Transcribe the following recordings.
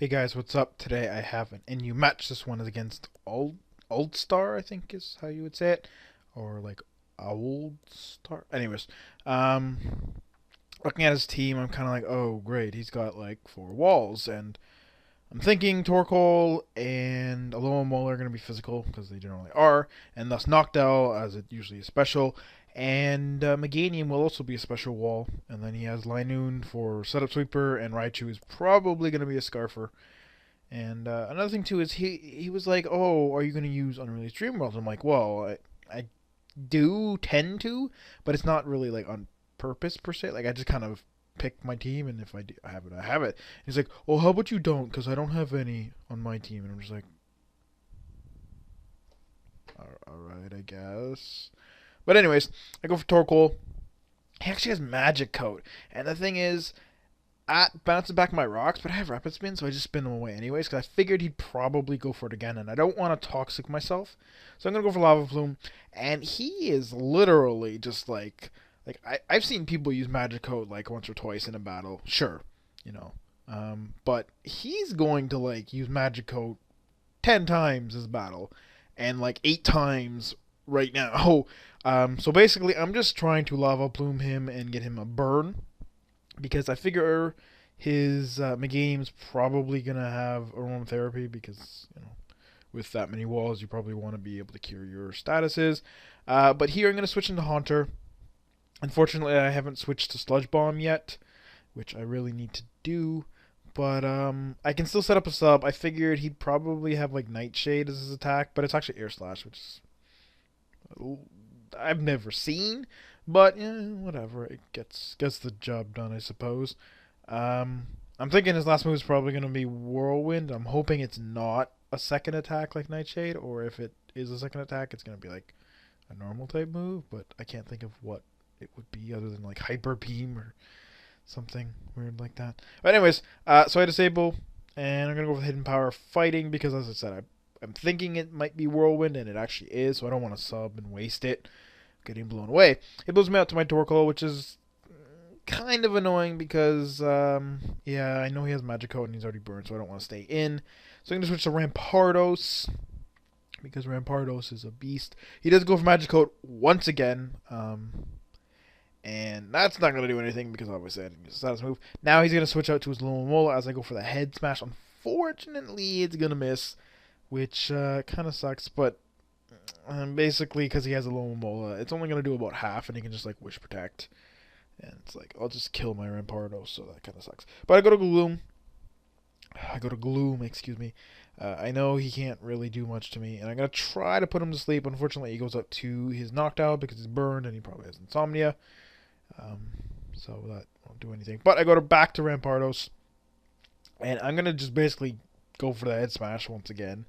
Hey guys, what's up? Today I have an NU match. This one is against Auldstar, I think is how you would say it, or like Auldstar. Anyways, um, looking at his team, I'm kind of like, oh great, he's got like four walls, and I'm thinking Torkoal and Linoone are going to be physical because they generally are, and thus Noctowl, as it usually is special, and Meganium will also be a special wall, and then he has Linoone for setup sweeper, and Raichu is probably going to be a Scarfer. And another thing too is he was like, "Oh, are you going to use unreleased Dream Worlds?" I'm like, "Well, I do tend to, but it's not really like on purpose per se. Like I just kind of pick my team, and if I do, I have it, I have it." He's like, "Well, how about you don't? Because I don't have any on my team." And I'm just like, "All right, I guess." But anyways, I go for Torkoal. He actually has Magic Coat, and the thing is, at bouncing back my rocks, but I have rapid spin, so I just spin them away anyways, because I figured he'd probably go for it again, and I don't want to toxic myself. So I'm going to go for Lava Plume, and he is literally just I've seen people use Magic Coat like once or twice in a battle, sure, you know, but he's going to like use Magic Coat 10 times this battle, and like 8 times right now. So basically, I'm just trying to Lava Plume him and get him a burn because I figure his Meganium's probably gonna have aromatherapy because with that many walls you probably want to be able to cure your statuses. But here I'm gonna switch into Haunter. Unfortunately, I haven't switched to Sludge Bomb yet, which I really need to do. But I can still set up a sub. I figured he'd probably have like Nightshade as his attack, but it's actually Air Slash, which is I've never seen, but whatever. It gets the job done, I suppose. I'm thinking his last move is probably going to be Whirlwind. I'm hoping it's not a second attack like Nightshade, or if it is a second attack, it's going to be like a normal type move. But I can't think of what it would be other than like Hyper Beam or something weird like that. But anyways, so I disable, and I'm gonna go for Hidden Power Fighting because, as I said, I'm thinking it might be Whirlwind, and it actually is. So I don't want to sub and waste it getting blown away. It blows me out to my Torkoal, which is kind of annoying because, yeah, I know he has Magic Coat and he's already burned, so I don't want to stay in. So I'm going to switch to Rampardos because Rampardos is a beast. He does go for Magic Coat once again, and that's not going to do anything because obviously I didn't use a status move. Now he's going to switch out to his Linoone as I go for the Head Smash. Unfortunately, it's going to miss, which kind of sucks, but basically, because he has a Linoone, it's only going to do about half, and he can just like Wish Protect. And it's like, I'll just kill my Rampardo, so that kind of sucks. But I go to Gloom. Excuse me. I know he can't really do much to me, and I'm going to try to put him to sleep. Unfortunately, he goes up to his Noctowl because he's burned, and he probably has Insomnia. So that won't do anything. But I go back to Rampardos, and I'm going to just basically go for the Head Smash once again,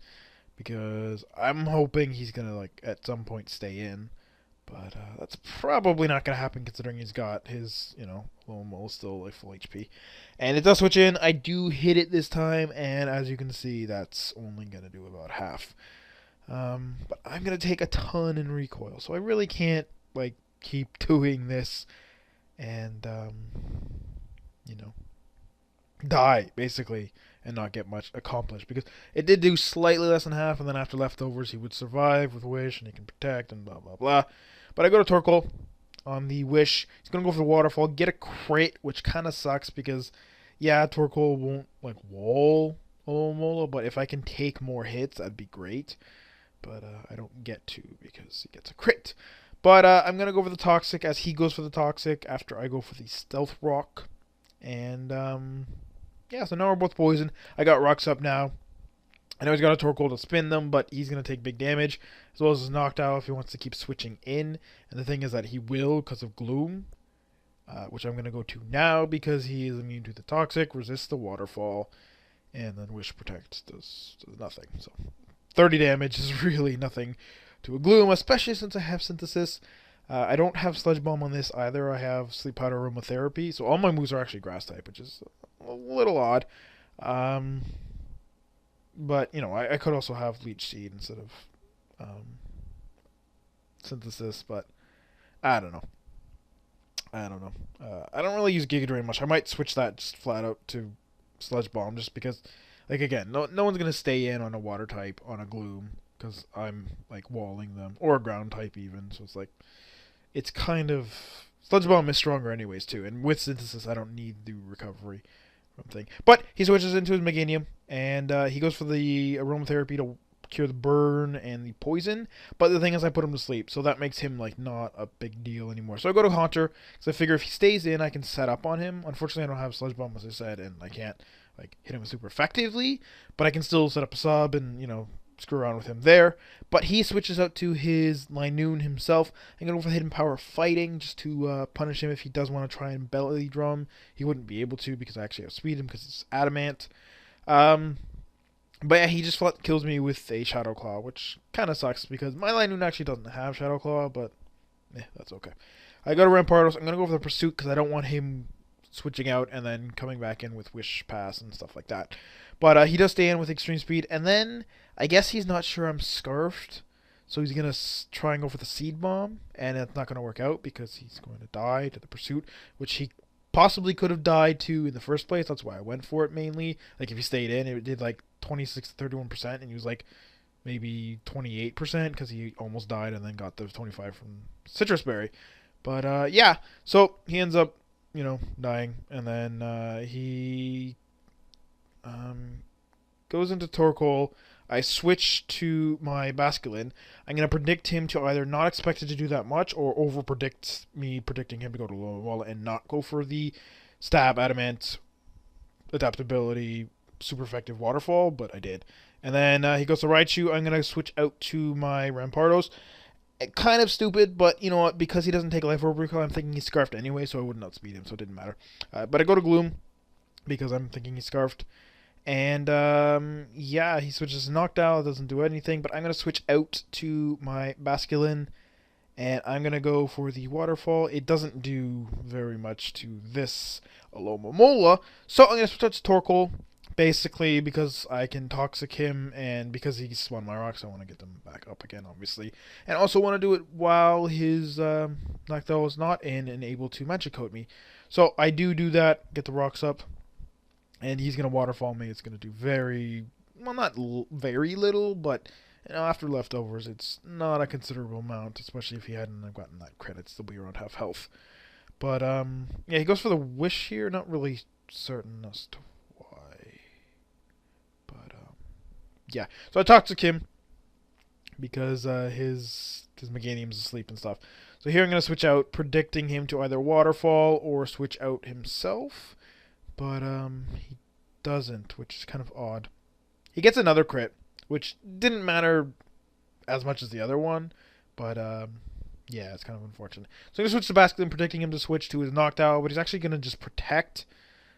because I'm hoping he's going to, like, at some point stay in. But that's probably not going to happen considering he's got his, Linoone still like full HP. And it does switch in. I do hit it this time, and as you can see, that's only going to do about half. But I'm going to take a ton in recoil, so I really can't, like, keep doing this and, die, basically, and not get much accomplished. Because it did do slightly less than half, and then after leftovers, he would survive with Wish, and he can protect, and blah, blah, blah. But I go to Torkoal on the Wish. He's going to go for the Waterfall, get a crit, which kind of sucks because, yeah, Torkoal won't, like, wall Olomola, but if I can take more hits, that'd be great. But I don't get to because he gets a crit. But I'm going to go for the Toxic as he goes for the Toxic after I go for the Stealth Rock. And, yeah, so now we're both poisoned. I got rocks up now. I know he's got a Torkoal to spin them, but he's going to take big damage, as well as his Noctowl if he wants to keep switching in. And the thing is that he will because of Gloom, which I'm going to go to now because he is immune to the Toxic, resists the Waterfall, and then Wish Protect does nothing. So 30 damage is really nothing to a Gloom, especially since I have Synthesis. I don't have Sludge Bomb on this either. I have Sleep Powder Aromatherapy, so all my moves are actually Grass type, which is a little odd. But, I could also have Leech Seed instead of Synthesis, but I don't know. I don't know. I don't really use Giga Drain much. I might switch that just flat out to Sludge Bomb just because Like, again, no one's gonna stay in on a water type on a Gloom because I'm like walling them, or a ground type even. So it's like it's kind of Sludge Bomb is stronger anyways too, and with Synthesis I don't need the recovery from thing. But he switches into his Meganium and he goes for the aromatherapy to cure the burn and the poison. But the thing is, I put him to sleep, so that makes him like not a big deal anymore. So I go to Haunter because I figure if he stays in, I can set up on him. Unfortunately, I don't have Sludge Bomb, as I said, and I can't like hit him super effectively. But I can still set up a sub and screw around with him there. But he switches out to his Linoone himself. I'm going to go for the Hidden Power of Fighting just to punish him if he does want to try and belly drum. He wouldn't be able to because I actually outspeed him because it's adamant. But yeah, he just flat kills me with a Shadow Claw, which kind of sucks because my Linoone actually doesn't have Shadow Claw, but that's okay. I go to Rampardos. I'm going to go for the Pursuit because I don't want him switching out and then coming back in with Wish Pass and stuff like that. But he does stay in with Extreme Speed, and then I guess he's not sure I'm Scarfed, so he's going to try and go for the Seed Bomb, and it's not going to work out because he's going to die to the Pursuit, which he possibly could have died to in the first place. That's why I went for it mainly. Like, if he stayed in, it did like 26 to 31%, and he was like maybe 28% because he almost died and then got the 25 from Citrus Berry. But yeah, so he ends up dying, and then he goes into Torkoal. I switch to my Basculin. I'm going to predict him to either not expect it to do that much or over-predict me predicting him to go to low wall and not go for the Stab, Adamant, Adaptability, super effective Waterfall, but I did. And then he goes to Raichu. I'm going to switch out to my Rampardos. Kind of stupid, but you know what? Because he doesn't take Life Orb Recall, I'm thinking he's Scarfed anyway, so I wouldn't outspeed him, so it didn't matter. But I go to Gloom because I'm thinking he's Scarfed. And yeah, he switches to Noctowl. It doesn't do anything, but I'm going to switch out to my Basculin, and I'm going to go for the Waterfall. It doesn't do very much to this Alomomola, so I'm going to switch out to Torkoal, basically because I can Toxic him, and because he spun my rocks, I want to get them back up again, obviously. And also want to do it while his Noctowl is not in and able to Magic Coat me. So I do that, get the rocks up. And he's going to Waterfall me. It's going to do very, well, not very little, but after leftovers, it's not a considerable amount, especially if he hadn't gotten that credit. Still be around half health. But, yeah, he goes for the Wish here. Not really certain as to why. But, yeah. So I talked to Kim because his Meganium's asleep and stuff. So here I'm going to switch out, predicting him to either Waterfall or switch out himself. But he doesn't, which is kind of odd. He gets another crit, which didn't matter as much as the other one, but yeah, it's kind of unfortunate. So I'm going to switch to Basculin, predicting him to switch to his Noctowl, but he's actually going to just Protect,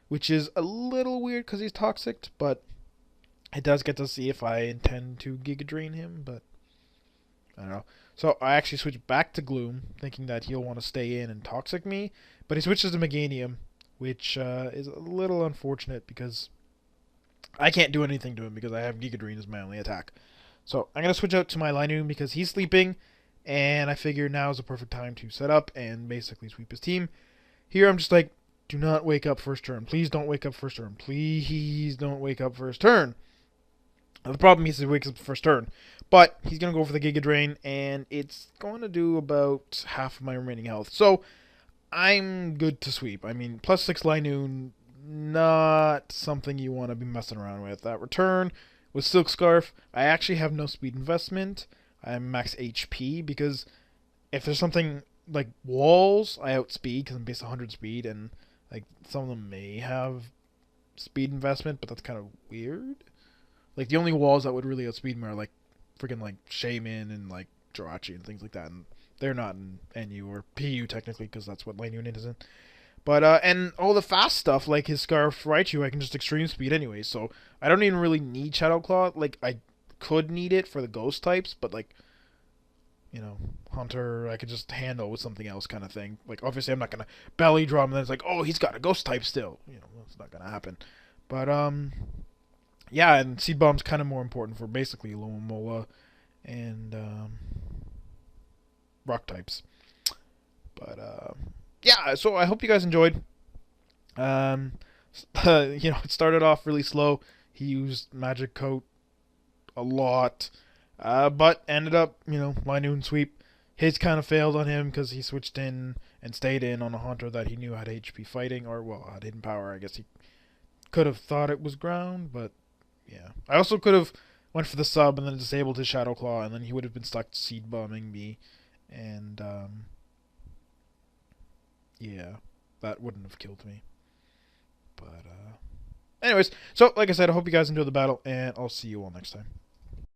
which is a little weird because he's Toxic, but it does get to see if I intend to Giga Drain him, but I don't know. So I actually switch back to Gloom, thinking that he'll want to stay in and Toxic me, but he switches to Meganium, which is a little unfortunate because I can't do anything to him because I have Giga Drain as my only attack. So I'm going to switch out to my Linoone because he's sleeping, and I figure now is the perfect time to set up and basically sweep his team. Here I'm just like, do not wake up first turn. Please don't wake up first turn. Please don't wake up first turn. Now, the problem is he wakes up first turn, but he's going to go for the Giga Drain, and it's going to do about half of my remaining health. So I'm good to sweep. I mean, +6 Linoone, not something you want to be messing around with. That return with Silk Scarf, I actually have no speed investment. I'm max HP because if there's something like walls, I outspeed because I'm base 100 speed, and like some of them may have speed investment, but that's kind of weird. Like the only walls that would really outspeed me are like freaking like Shaman and like Jirachi and things like that, and they're not in NU or PU technically because that's what Linoone is in. But, and all the fast stuff like his Scarf Raichu, I can just extreme speed anyway, so I don't even really need Shadow Claw. Like, I could need it for the ghost types, but like, Hunter, I could just handle with something else kind of thing. Like, obviously I'm not going to belly drum and then it's like, oh, he's got a ghost type still. That's not going to happen. But, yeah, and Seed Bomb's kind of more important for basically Alomomola and, rock types. But yeah, so I hope you guys enjoyed. It started off really slow. He used Magic Coat a lot, but ended up, Linoone sweep. His kind of failed on him because he switched in and stayed in on a Hunter that he knew had HP fighting, or, well, had hidden power. I guess he could have thought it was ground, but yeah. I also could have went for the sub and then disabled his Shadow Claw, and then he would have been stuck seed bombing me, and yeah, that wouldn't have killed me. But anyways, so like I said, I hope you guys enjoyed the battle, and I'll see you all next time.